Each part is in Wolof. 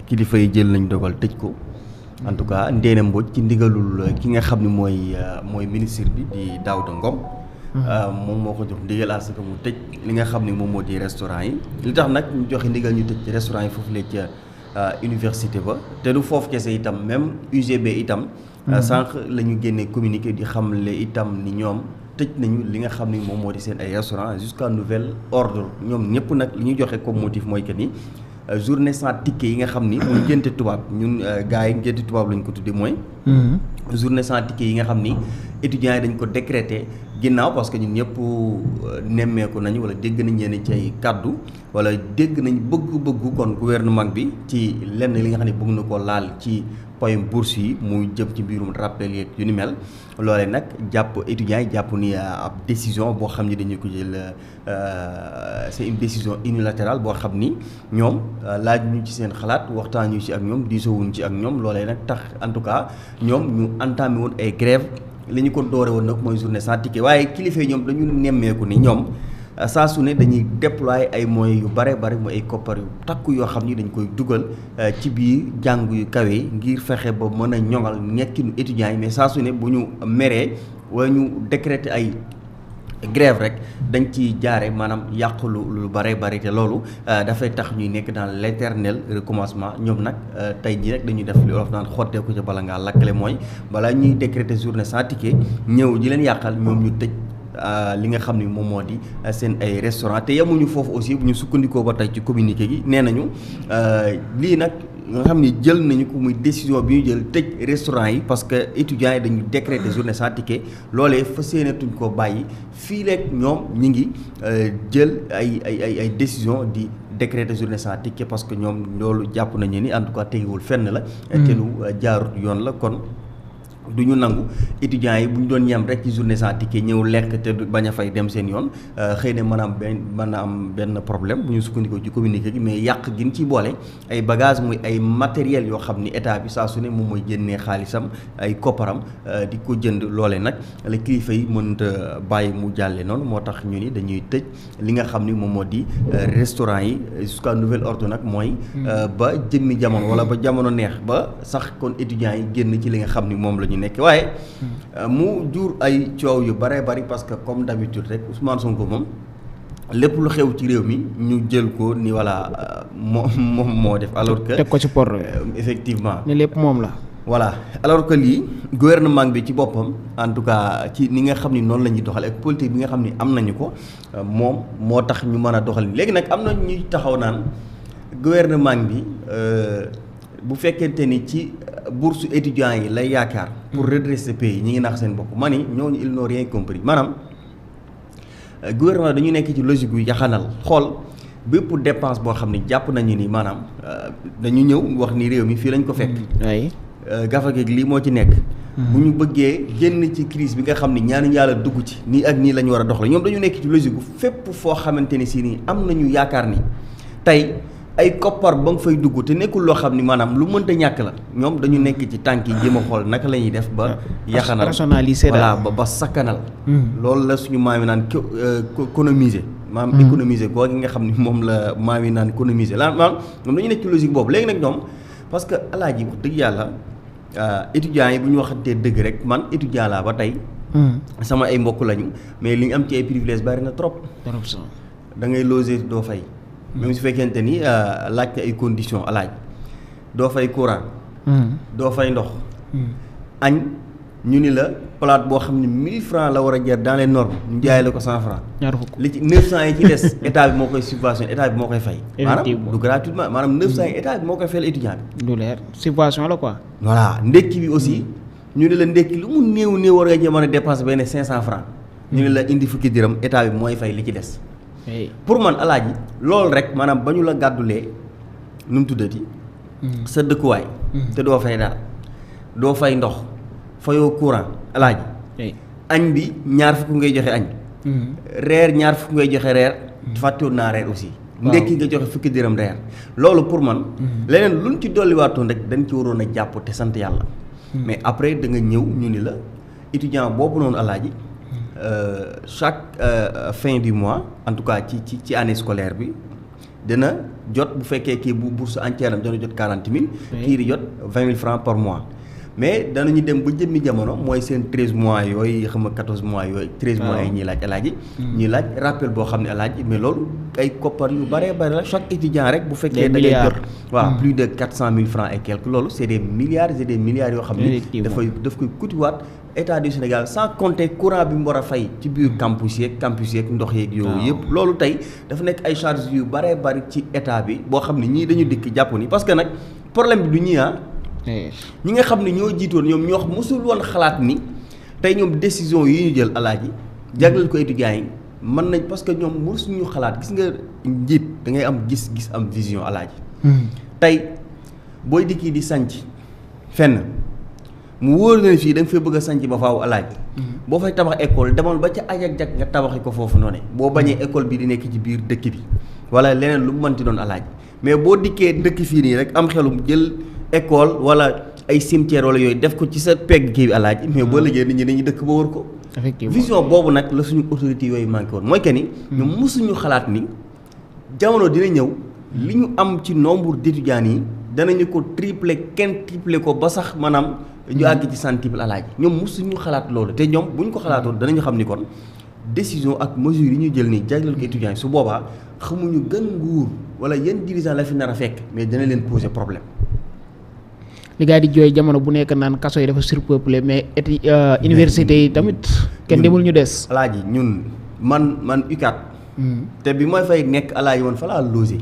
kilifa yi jël nañ dogal tëj ko en tout cas Ndéné Mbodj ci ndigalul ki nga xam ne mooy ministre bi di Daouda Ngom moom moo ko jox ndigal à ce que mu tëj li nga xam ne moom moo di restaurant yi li tax nag ñu joxe ndigal ñu tëj restaurant yi foofu la ca université ba te du foofu kese itam même UGB itam sànq la ñu génnee communiqué di xamle itam ni ñoom tëj nañu li nga xam ni moom moo di seen ay restaurant jusqu'à nouvel ordre ñoom ñëpp nag li ñu joxe comme motif mooy que ni journée sans ticket yi nga xam ni muy ngénte tubaab ñun gars yi ngénte tubaab lañ ko tuddee mooy journée sans ticket yi nga xam ni étudiants yi dañ ko décréter ginnaaw parce que ñun ñëpp nemmeeku nañu wala dégg nañ ñenn ci ay kàddu wala dégg nañ bëgg-bëggu kon gouvernement bi ci lenn li nga xam ne bëgg na ko laal ci poyum bourse yi muy jëm ci mbirum rappel yeeg yu ni mel loolee nag jàpp étudiants yi jàpp ni ab décision boo xam ni dañu ko jël c'est une décision unilatérale boo xam ni ñoom laaj ñu ci seen xalaat waxtaan ñu ci ak ñoom diisoowuñ ci ak ñoom loolee nag tax en tout cas ñoom ñu entamé woon ay grève li ñu ko doore woon nag mooy journée sans ticket waaye kilifa yi ñoom dañu nemmeeku ni ñoom saa su ne dañuy déployer ay moyens yu bare bare mooy ay koppar yu takku yoo xam ni dañ koy dugal ci biir jàng yu kawe ngir fexe ba mën a ñoŋal nekkinu étudiants yi mais saa su ne bu ñu meree wala ñu décréter ay grève rek dañ ci jaare maanaam yàq lu bare bare te loolu dafay tax ñuy nekk dans l'éternel recommencement ñoom nag tey jii rek dañuy def li olof naan xotteeku ca bala ngaa lakkale mooy balaa ñuy décréter journée sans ticket ñëw di leen yàqal ñoom ñu tëj li nga xam ni moom moo di seen ay restaurant te yemuñu foofu aussi bu ñu sukkandikoo ba tey ci communiqué gi nee nañu lii nag nga xam ni jël nañu ko muy décision bi ñu jël tëj restaurant yi parce que étudiants yi dañu décréter journée sans ticket loolee fas yéenatuñ koo bàyyi fii leeg ñoom ñi ngi jël ay décision di décréter journée sans ticket parce que ñoom loolu jàpp nañu ni en tout cas tegiwul fenn la te lu jaarut yoon la kon du ñu nangu étudiants yi bu ñu doon yem rek ci journée sans ticket ñëw lekk te bañ a fay dem seen yoon xëy na mën a am benn problème bu ñu sukkandikoo ci communiqué gi mais yàq gi ñu ciy boole ay bagages muy ay matériels yoo xam ni état bi saa su ne moom mooy génnee xaalisam ay kopparam di ko jënd loole nag la kilifa yi mënta bàyyi mu jàlle noonu moo tax ñu ni dañuy tëj li nga xam ni moom moo di restaurant yi jusqu'à nouvel ordre nag mooy ba jëmmi jamono wala ba jamono neex ba sax kon étudiants yi génn ci li nga xam ni moom la ñu nekk waaye mu jur ay coow yu bare bari parce que comme d'habitude rek Ousmane Sonko moom lépp lu xew ci réew mi ñu jël ko ni voilà moom moo def alors que teg ko ci port effectivement ni lépp moom la voilà alors que lii gouvernement bi ci boppam en tout cas ci ni nga xam ni noonu la ñuy doxal ak politique bi nga xam ni am nañu ko moom moo tax ñu mën a doxal léegi nag am na ñuy taxaw naan gouvernement bi bu fekkente ni ci bourse étudiants yi lay yaakaar pour redresser pays ñi ngi nax seen bopp ma ni ñooñu ils n'ont rien compris maanaam gouvernement dañu nekk ci logique yu yaxanal xool bépp dépense boo xam ne jàpp nañu ni maanaam dañu ñëw wax ni réew mi fii lañ ko fekk gafa geeg lii moo ci nekk bu ñu bëggee génn ci crise bi nga xam ne ñaanu yàlla dugg ci nii ak nii la ñu war a doxale ñoom dañu nekk ci logique gu fépp foo xamante ni si nii am nañu yaakaar ni tey ay koppar ba nga fay dugg te nekkul loo xam ni maanaam lu mënta ñàkk la ñoom dañu nekk ci tànk yi jéem a xool naka la ñuy def ba yaxanal rationaliser voilà ba sakkanal loolu la suñu maam yi naan économiser maanaam économiser googu nga xam ni moom la maam yi naan économiser la maanaam ñoom dañu nekk ci logique boobu léegi nag ñoom parce que alaaji wax dëgg yàlla étudiants yi bu ñu waxantee dëgg rek man étudiant laa ba tey sama ay mbokk lañu mais li ñu am ci ay privilèges bari na trop da ngay loger doo fay même su fekkente ni laajte ay conditions alaaj doo fay courant doo fay ndox añ ñu ni la plate boo xam ne 1000 francs la war a jar dans les normes ñu jaay la ko 100 francs li ci 900 yi ci des état bi moo koy subvention état bi moo koy fay maanaam du gratuitement maanaam 900 yi état bi moo koy fayal étudiant bi du leer subvention la quoi voilà ndekki bi aussi ñu ne la ndekki lu mu néew war nga cee mën a dépenser benn 500 francs ñu ne la indi fukki dërëm état bi mooy fay li ci des pour man alaaji loolu rek maanaam ba ñu la gàddulee nu mu tuddati sa dëkkuwaay te doo fay dara doo fay ndox fayoo courant alaaji añ bi ñaar fukk ngay joxe añ reer ñaar fukk ngay joxe reer fàttewoon naa reer aussi ndekki nga joxe fukki dërëm reer loolu pour man leneen luñ ci dolliwaatoon rek dañ ci waroon a jàpp te sant yàlla mais après da nga ñëw ñu ni la étudiant boobu noonu alaaji chaque fin du mois en tout cas ci année scolaire bi dina jot bu fekkee kii bu bourse entière am dana jot 40 000. kii di jot 20 000 francs par mois. mais danañu dem ba jëmmi jamono mooy seen 13 mois yooyu xam nga 14 mois yooyu. 13 mois yi ñuy laaj alaaji. ñuy laaj rappel boo xam ne alaaji mais loolu ay koppar yu bëree bëri la chaque étudiant rek bu fekkee da ngay jot. waaw plus de 400 000 francs et quelques loolu c' est des milliards yoo xam ne daf koy kutiwaat état du Sénégal sans compter courant bi mu war a fay ci biir campus yeeg ndox yeeg yooyu yëpp. loolu tey dafa nekk ay charges yu bëree bëri ci état bi boo xam ne ñii dañu dikk jàpp ni parce que nag problème bi du ñii ñi nga xam ne ñoo jiitoon ñoom ñoo mosul woon xalaat ni tey ñoom décision yi ñu jël alaaji jagleel ko étudiants yi mën nañ parce que ñoom mosuñu xalaat gis nga njiit da ngay am gis-gis am vision alaaji tey booy dikki di sanc fenn mu wóor na fii da nga fay bëgg a sanc ba faaw alaaji boo fay tabax école demal ba ca ajak-jak nga tabaxi ko foofu noonu boo bañee école bi di nekk ci biir dëkk bi wala leneen lu mu mënti doon alaaji mais boo dikkee dëkk fii nii rek am xelum jël école wala ay cimetière wala yooyu def ko ci sa pegg kii bi alaaji mais boo liggéey nit ñi dañuy dëkk ba wër ko. effectivement vision boobu nag la suñu autorité yooyu manqué woon mooy que ni ñoom mosuñu xalaat ni jamono dina ñëw li ñu am ci nombre d'étudiants yi danañu ko tripler ko ba sax maanaam ñu àgg ci centuple alaaji ñoom mosuñu xalaat loolu te ñoom bu ñu ko xalaatoon danañu xam ni kon décision ak mesure yi ñu jël nii jagleel ko étudiants yi su boobaa xamuñu gën nguur wala yenn dirigeant la fi nar a fekk mais dana leen poser problème. li gaa di jooy jamono bu nekk naan kaso yi dafa surpeuplé mais université yi tamit kenn demul ñu des. alaaji ñun man UCAD. te bi mooy fay nekk alaaji man fa laa logé.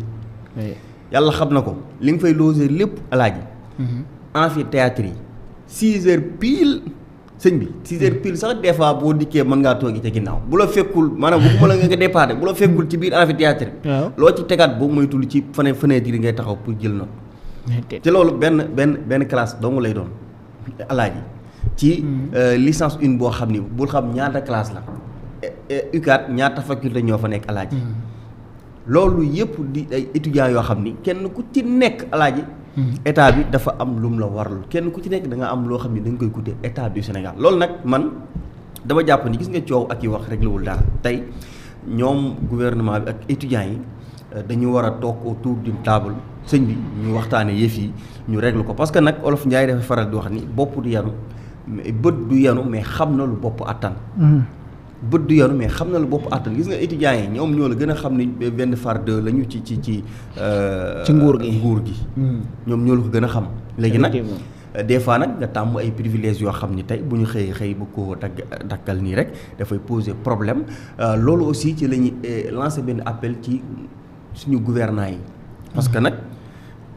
yàlla xam na ko li nga fay logé lépp alaaji. amphithéâtre yi 6 heures pile sëñ bi 6 heures pile sax des fois boo dikkee mën ngaa toogi ca ginnaaw bu la fekkul maanaam bu la nga départé bu la fekkul ci biir amphithéâtre bi. loo ci tegaat boobu moytul ci fenêtre yi ngay taxaw pour jël noonu. te loolu benn classe dong lay doon alaaji ci licence 1 boo xam ni bul xam ñaata classe la UCAD ñaata faculté ñoo fa nekk alaaji loolu yëpp di ay étudiants yoo xam ni kenn ku ci nekk alaaji état bi dafa am lu mu la warlu kenn ku ci nekk da nga am loo xam ni da nga koy coûter état du Sénégal loolu nag man dama jàpp ni gis nga coow ak yi wax réglé wul dara tey ñoom gouvernement bi ak étudiants yi dañu war a toog autour d'une table sëñ bi ñu waxtaane yëf yi ñu régler ko parce que nag olof Njaay dafa faral di wax ni bopp du yanu bët du yanu mais xam na lu bopp attan bët du yanu mais xam na lu bopp attan gis nga étudiants yi ñoom ñoo la gën a xam ni benn farde la ñu ci nguur gi ñoom ñoo la ko gën a xam léegi nag des fois nag nga tàmm ay privilèges yoo xam ni tey bu ñu xëy bu ko dakkal nii rek dafay poser problème loolu aussi ci la ñuy lancer benn appel ci suñu gouvernants yi parce que nag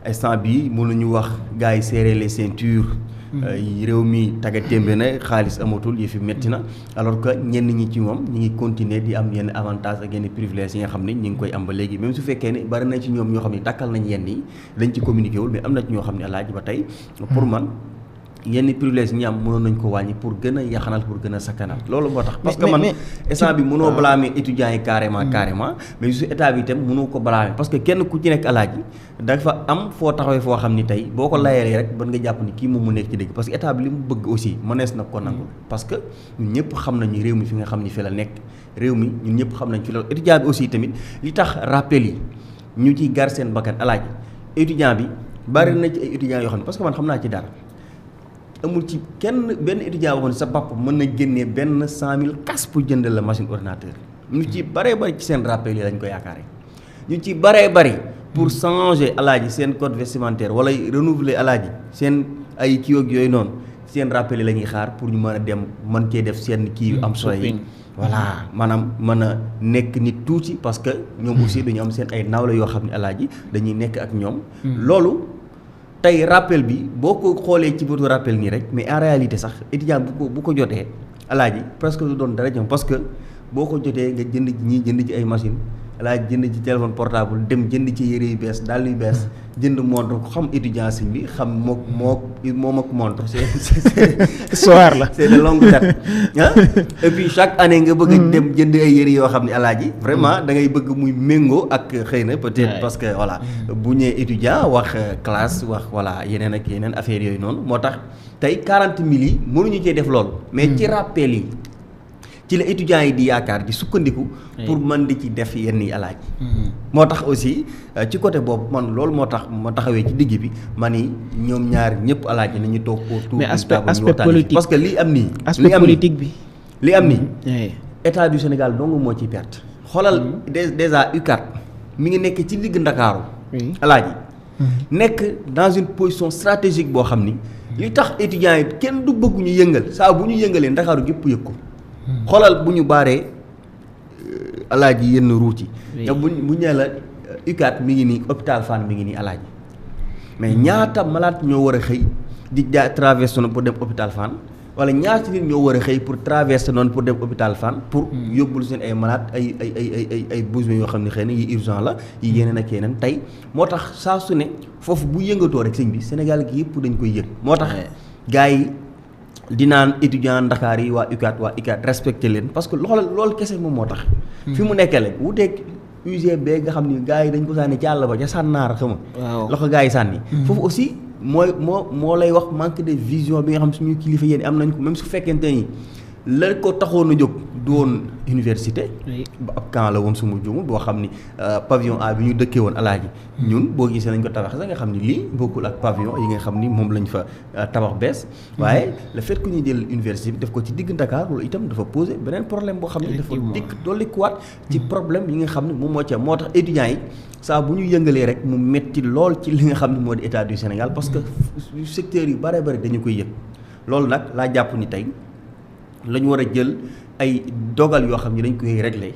instant bii mënuñu wax gars yi serrer les ceintures réew mi tagga témbe na xaalis amatul yi fi metti na alors que ñenn ñi ci moom ñi ngi continuer di am yenn avantage ak yenn privilèges yi nga xam ne ñi ngi koy am ba léegi même su fekkee ne bari na ci ñoom ñoo xam ne dakkal nañ yenn yi dañ ci communiqué wul mais am na ci ñoo xam ne alaaji ba tey pour man yenn privilège ñi am mënoon nañ ko wàññi pour gën a yaxanal pour gën a sakkanal loolu moo tax parce que man instant bi mënoo blâmer étudiants yi carrément mais su état bi itam mënoo ko blâmer parce que kenn ku ci nekk alaaji dafa am foo taxawee foo xam ni tey boo ko layalee rek ban nga jàpp ni kii moom mu nekk ci dëgg parce que état bi li mu bëgg aussi mënees na ko nangul parce que ñun ñëpp xam nañu réew mi fi nga xam ni fi la nekk réew mi ñun ñëpp xam nañ fi la étudiant bi aussi tamit li tax rappel yi ñu ciy gar seen bakkan alaaji étudiant bi bari na ci ay étudiants yoo xam ne parce que man xam naa ci dara amul ci benn étudiant waxoon sa papa mën na génnee benn 100 000 kas pour jënd la machine ordinateur ñu ci baree bari ci seen rappel yi lañ ko yaakaare ñu ci baree bari pour changer alaaji seen code vestimentaire wala renouveler alaaji seen ay kii ak yooyu noonu seen rappel yi la ñuy xaar pour ñu mën a dem mën cee def seen kii yu am solo yi voilà maanaam mën a nekk nit tuuti parce que ñoom aussi dañu am seen ay nawle yoo xam ne alaaji dañuy nekk ak ñoom loolu tey rappel bi boo ko xoolee ci bëtu rappel nii rek mais en réalité sax étudiant bu ko jotee alaaji presque du doon dara jëm parce que boo ko jotee nga jënd ci ay machine alaaji jënd ci téléphone portable dem jënd ci yére yu bees dàll yu bees jënd montre ko xam étudiant si bi xam moom ak montre c'est soir la c'est de longue date et puis chaque année nga bëgg a dem jënd ay yére yoo xam ne alaaji vraiment da ngay bëgg muy méngoo ak xëy na peut-être parce que voilà bu ñëwee étudiant wax classe wax voilà yeneen ak yeneen affaires yooyu noonu moo tax tey 40 000 yi mënuñu cee def loolu mais ci rappel yi ci la étudiants yi di yaakaar di sukkandiku pour mën di ci def yenn yi alaaji moo tax aussi ci côté boobu man loolu moo tax ma taxawee ci digg bi ma ni ñoom ñaar ñëpp alaaji nañu toog autour mais d'une table aspect politique parce que lii am nii aspect politique bi li am nii état du Sénégal dong moo ciy perte xoolal déjà UCAD mi ngi nekk ci digg Ndakaaru alaaji nekk dans une position stratégique boo xam ni li tax étudiants yi kenn du bëgg ñu yëngal saa bu ñu yëngalee Ndakaaru gépp yëg ko xoolal bu ñu baaree alaaji yenn route yi te bu ñee la UCAD mi ngi nii hôpital Fann mi ngi nii alaaji mais ñaata malade ñoo war a xëy di traversé noonu pour dem hôpital Fann wala ñaata nit ñoo war a xëy pour traverser noonu pour dem hôpital Fann pour yóbbul seen ay malade ay besoins yoo xam ne xëy na yi urgent la yi yeneen ak yeneen tey moo tax saa su ne foofu bu yëngatoo rek sëñ bi Sénégal gi yëpp dañ koy yëg moo tax gars yi di naan étudiant Ndakaar yi waa UCAD respecté leen parce que loolu kese moom moo tax fi mu nekkee la wuteeg UGB nga xam ni gars yi dañ ko sànni ci àll ba ca sànnaar xama loxo gars yi sànni foofu aussi moo lay wax manque de vision bi nga xam suñu kilifa yéen am nañ ko même su fekkente ni la ko taxoon a jóg doon université ab camp la woon suma jumul boo xam ni pavillon A bi ñu dëkkee woon alaaji ñun boo gisee nañ ko tabax sax nga xam ni lii bokkul ak pavillon yi nga xam ni moom lañ fa tabax bees waaye le fait que ñu jël université bi def ko ci digg Dakar loolu itam dafa poser beneen problème boo xam ni dafa dikk dolli kuwaat ci problème yi nga xam ne moom moo ci am moo tax étudiants yi saa bu ñu yëngalee rek mu metti lool ci li nga xam ne moo di état du Sénégal parce que secteurs yu bare bari dañu koy yëg loolu nag laa jàpp ni tey la ñu war a jël ay dogal yoo xam ne dañ koy régler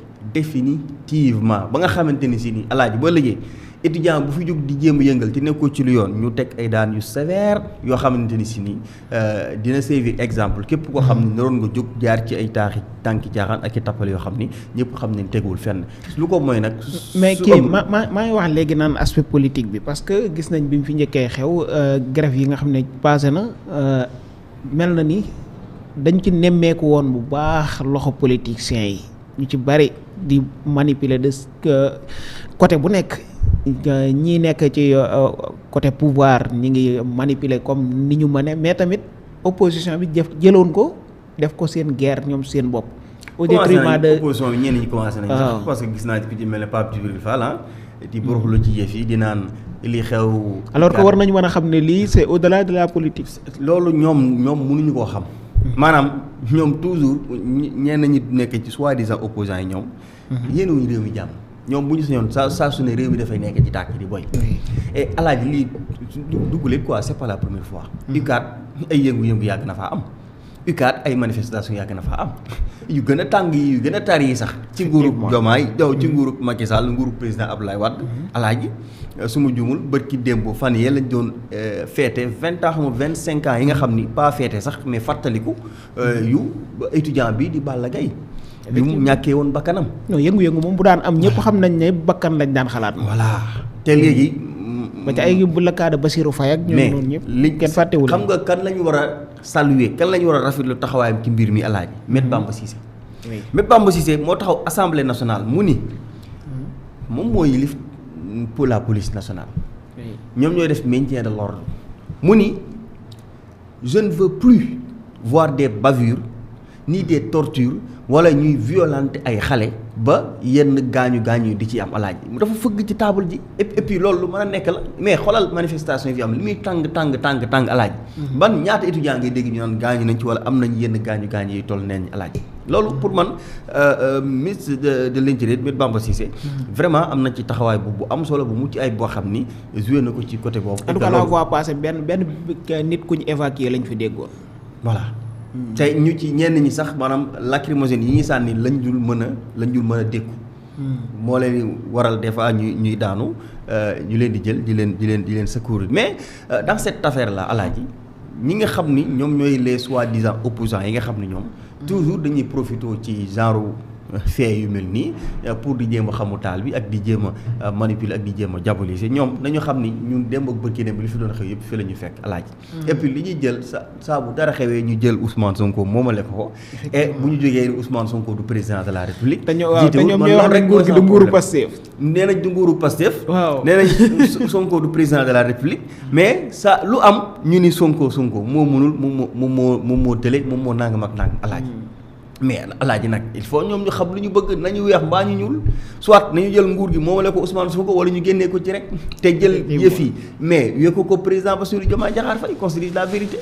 définitivement ba nga xamante ni si ni alaaji ba liggéey étudiant bu fi jóg di jéem a yëngal te nekkoo ci lu yoon ñu teg ay daan yu sévère yoo xamante ni si ni dina servir exemple képp koo xam ne naroon nga jóg jaar ci ay tànki caaxaan ak i tappale yoo xam ni ñëpp xam ne teguwul fenn lu ko mooy nag mais kii maa ngi wax léegi naan aspect politique bi parce que gis nañ bi mu fi njëkkee xew grève yi nga xam ne passé na mel na ni dañ ci nemmeeku woon bu baax loxo politiciens yi ñu ci bari di manipuler de côté bu nekk ñii nekk ci côté pouvoir ñi ngi manipuler comme ni ñu mëne mais tamit opposition bi jëloon ko def ko seen guerre ñoom seen bopp. au détriment de opposition bi ñenn ñi commencé nañ sax parce que gis naa ci ku ci mel ne Pape Djibril Fall di boroxlu ci yëf yi di naan li xew. alors que war nañu mën a xam ne lii c'est au-delà de la politique. loolu ñoom mënuñu koo xam. maanaam ñoom toujours ñenn ñi nekk ci soi-disant opposants yi ñoom. yéenewuñu réew mi jàmm ñoom bu ñu sañoon saa su ne réew mi dafay nekk ci tàkk di boy. et alaaji lii dugguleet quoi c'est pas la première fois. UCAD ay yëngu-yëngu yàgg na faa am. UCAD ay manifestation yàgg na faa am yu gën a tàng yi yu gën a tar yi sax. ci nguurub Diomaye ci nguurub Macky Sall nguurub président Abdoulaye Wade. alaaji su ma juumul bërki démb fan yee lañ doon féete 20 ans xamul 25 ans yi nga xam ni pas féete sax mais fàttaliku yu étudiant bi di Balla Gaye bi mu ñàkkee woon bakkanam. non yëngu-yëngu moom bu daan am ñëpp xam nañ ne bakkan lañ daan xalaat. voilà te léegi. ba ci ay bu la kaa de Bassirou Faye ak ñoom noonu ñëpp li kenn fàttewul. xam nga kan lañu war a saluer kan lañu war a rafetlu taxawaayam ci mbir mi alaaji Maître Bamba Cissé. Maître Bamba Cissé moo taxaw assemblée nationale mu ni moom moo yilif pour la police nationale. ñoom ñooy def maintien de l'ordre mu ni je ne veux plus voir des bavures ni des tortures wala ñuy violenter ay xale ba yenn gaañu di ci am alaaji mu dafa fëgg ci table ji et puis loolu lu mën a nekk la mais xoolal manifestation yi fi am li muy tàng alaaji ban ñaata étudiant ngay dégg ñu naan gaañu nañ ci wala am nañ yenn gaañu yi toll neen alaaji loolu pour man ministre de l'intérieur Maître Bamba Cissé vraiment am na ci taxawaay bu am solo bu mucc ay boo xam ni joué na ko ci côté boobu. en tout cas la fois passée benn nit ku ñu évacué lañ fi déggoon. voilà tey ñu ci ñenn ñi sax maanaam lacrymogène yi ñuy sànni lañ dul mën a dékku moo leen waral des fois ñuy daanu ñu leen di jël di leen secourir mais dans cette affaire là alaaji ñi nga xam ni ñoom ñooy les soi-disant opposants yi nga xam ni ñoom toujours dañuy profité ci genre fait yu mel nii pour di jéem a xamu taal bi ak di jéem a manipuler ak di jéem a diaboliser ñoom nañu xam ni ñun démb ak bërki démb li fi doon xew yëpp fi la ñu fekk alaaji et puis li ñuy jël saa bu dara xewee ñu jël Ousmane Sonko moomale ko et bu ñu jógee Ousmane Sonko du président de la République te ñoom ñooy wax rek nguur gi du nguuru Pastef nee nañ du nguuru Pastef waaw nee nañ Sonko du président de la République mais ça lu am ñu ni Sonko moo mënul moom moo tële moom moo nangam ak nangam alaaji mais alaaji nag il faut ñoom ñu xam lu ñu bëgg nañu weex mbaa ñu ñuul soit nañu jël nguur gi moomale ko Ousmane Sonko wala ñu génnee ko ci rek te jël yëf yi mais wékku ko président Bassirou Diomaye Diakhar Faye qu'on se dise la vérité.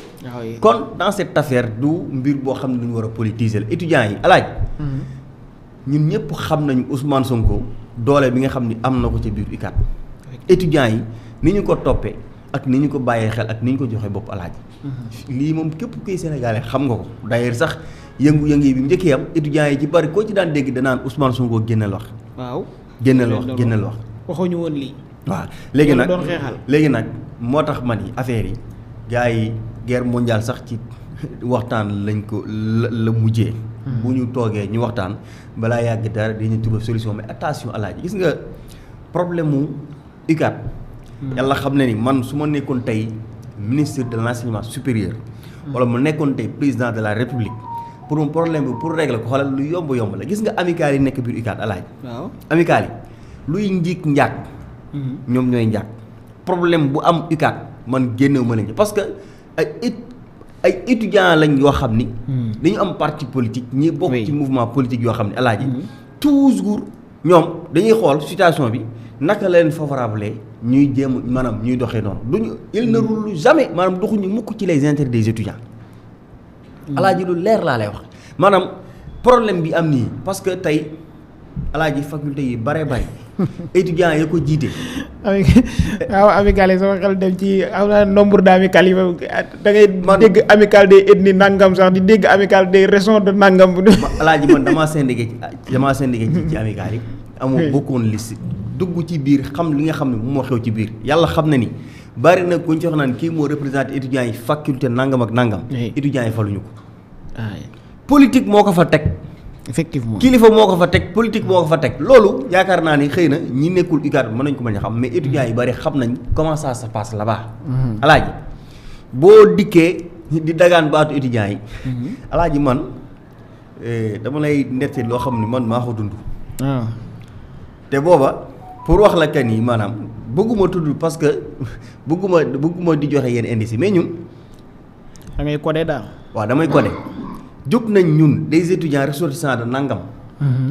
kon dans cette affaire du mbir boo xam ne lu ñu war a politiser la étudiants yi alaaji ñun ñëpp xam nañu Ousmane Sonko doole bi nga xam ni am na ko ca biir UCAD étudiants yi ni ñu ko toppee ak ni ñu ko bàyyee xel ak ni ñu ko joxee bopp alaaji lii moom képp kuy sénégalais xam nga ko d'ailleurs sax yëngu-yëngu yi bi mu njëkkee am étudiants yi ci bari koo ci daan dégg danaan Ousmane Sonko génneel wax. waaw génneel wax. waxuñu woon lii. waaw léegi nag doon xeexal. léegi nag moo tax man yi affaire yi gars yi guerre mondiale sax ci waxtaan lañ ko la mujjee. bu ñu toogee ñu waxtaan balaa yàgg dara dañuy trouver solution mais attention alaaji gis nga problème mu UCAD. yàlla xam ne ni man su ma nekkoon tey ministre de l'enseignement supérieur. wala mu nekkoon tey président de la république. pour un problème bi pour régler ko xoolal lu yomb la gis nga amical yi nekk biir UCAD alaaji. waaw amical yi luy njiig njaag. ñoom ñooy njaag problème bu am UCAD man génnewu ma leen parce que ay étudiants lañ yoo xam ni. dañu am parti politique ñi bokk ci mouvement politique yoo xam ne alaaji. toujours ñoom dañuy xool situation bi naka la leen favorable ñuy jéem maanaam ñuy doxee noonu duñu il ne roule jamais maanaam doxuñu mukk ci les intérêts des étudiants. alaaji lu leer laa lay wax maanaam problème bi am nii parce que tey alaaji faculté yi bare étudiants yi ko jiite. waaw amical yi sama xel dem ci am na nombre d'amical yi da ngay dégg amical des ethnies nangam sax di dégg amical des raisons de nangam. alaaji man damaa syndiqué ci amical yi. amoo bokkoon liste dugg ci biir xam li nga xam ne moo xew ci biir yàlla xam na ni bari na ku ñu ci wax naan kii moo représenté étudiants yi faculté nangam ak nangam. étudiants yi faluñu ko. politique moo ko fa teg. effectivement kilifa moo ko fa teg politique moo ko fa teg loolu yaakaar naa ni xëy na ñi nekkul UCAD mën nañ ko bañ a xam mais étudiants yi bari xam nañ comment ça se passe là-bas. alaaji boo dikkee di dagaan baatu étudiants yi. alaaji man dama lay netti loo xam ni man maa ko dund. te booba pour wax la que ni maanaam bëgguma tudd parce que bëgguma di joxe yenn indice mais ñun. da ngay codé daal. waaw damay codé. jóg nañ ñun des étudiants ressortissants de nangam.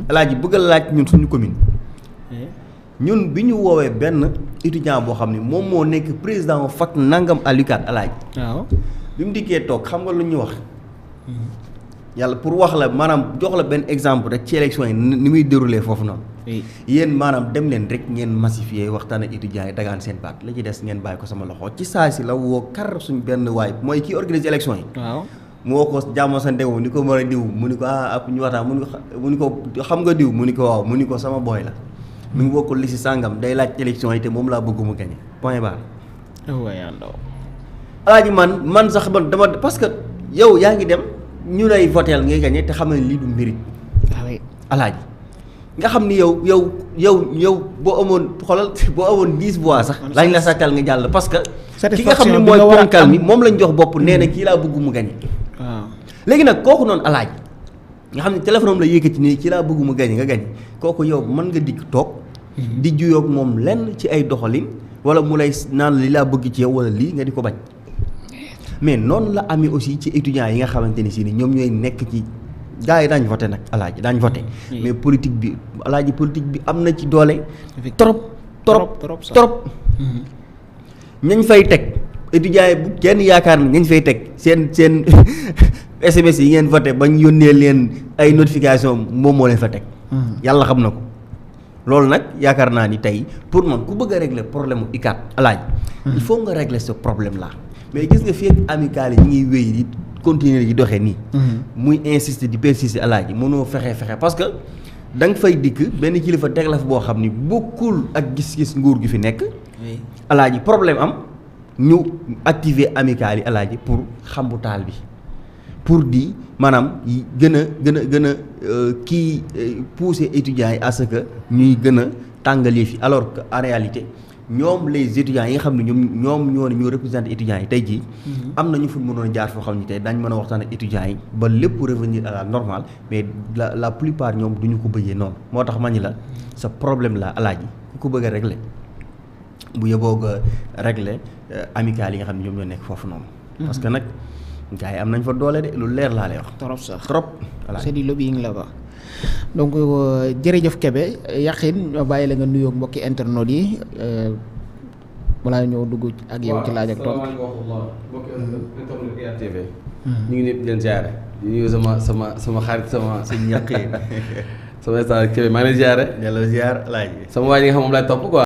alaaji bëgg a laaj ñun suñu commune. ñun bi ñu woowee benn étudiant boo xam ne moom moo nekk président fac nangam à l'UCAD alaaji. waaw bi mu dikkee toog xam nga lu ñu wax. yàlla pour wax la maanaam jox la benn exemple rek ci élection yi ni muy déroulé foofu noonu. yéen maanaam dem leen rek ngeen massifier waxtaan ak étudiants yi dagaan seen baat la ci des ngeen bàyyi ko sama loxo ci saa si la woo kar suñ benn waay mooy kii organiser élection yi. waaw. mu woo ko jàmmoo sa ndew ni ko mën a diw mu ni ko ab ñu waxtaan mu ni ko xam nga diw mu ni ko waaw mu ni ko sama booy la mu ngi bokkul li si sàngam day laaj élection yi te moom laa bëgg mu gagné point barre. alaaji man sax man dama parce que yow yaa ngi dem ñu lay voteel ngay gagné te xam ne lii du mérite. alaaji nga xam ni yow boo amoon xoolal boo amoon 10 voix sax lañ la sàkkal nga jàll parce que ki nga xam ne mooy ponkal mi moom lañ jox bopp nee na kii laa bëgg mu gagné. waaw léegi nag kooku noonu alaaj nga xam ne téléphone am la yëkkati nii ci laa bëgg mu gañe nga gañe kooku yow mën nga dikk toog di juyoog moom lenn ci ay doxalin wala mu lay naan li laa bëgg ci yow wala lii nga di ko bañ mais noonu la amee aussi ci étudiants yi nga xamante ni si ni ñoom ñooy nekk ci gars yi daañ voté nag alaaji daañ voté mais politique bi alaaji politique bi am na ci doole trop ñañ fay teg étudiants yi bu kenn yaakaar na ñañ fay teg seen SMS yi ngeen voté bañ yónnee leen ay notification moom moo leen fa teg yàlla xam na ko loolu nag yaakaar naa ni tey pour man ku bëgg a régler problème mu UCAD alaaj il faut nga régler ce problème là mais gis nga fii ak amical yi ñu ngi wéy di continuer yi doxee nii muy insister di persister alaaj yi mënoo fexe parce que da nga fay dikk benn kilifa teg la fa boo xam ni bokkul ak gis-gis nguur gi fi nekk alaaj yi problème am ñu activer amical yi alaaji pour xambu taal bi pour di maanaam gën a kii pousser étudiants yi à ce que ñuy gën a tàngalee fi alors que en réalité ñoom les étudiants yi nga xam ne ñoom ñoo représenté étudiants yi tey jii am na ñu fu mënoon a jaar foo xam ne tey dañ mën a waxtaan ak étudiants yi ba lépp revenir à la normale mais la plupart ñoom du ñu ko bëggee noonu moo tax ma ni la sa problème la alaaji ku ko bëgg a régler bu yeboo nga régler amical yi nga xam ne ñoom ñoo nekk foofu noonu parce que nag gars yi am nañ fa doole de lu leer laa lay wax. trop sax trop. voilà c'est du lobbying là-bas. donc jërëjëf Kébé Yakhine ñoo bàyyi la nga nuyoo mbokki internautes yi balaa ñëw dugg ak yow ci laaj ak tontu. ñu ngi nit di leen ziare di nuyu sama xarit sama ñaq yi sama instant Kébé maa ngi lay ziare. delloo ziar laaj. sama waa ji nga xam moom laay topp quoi.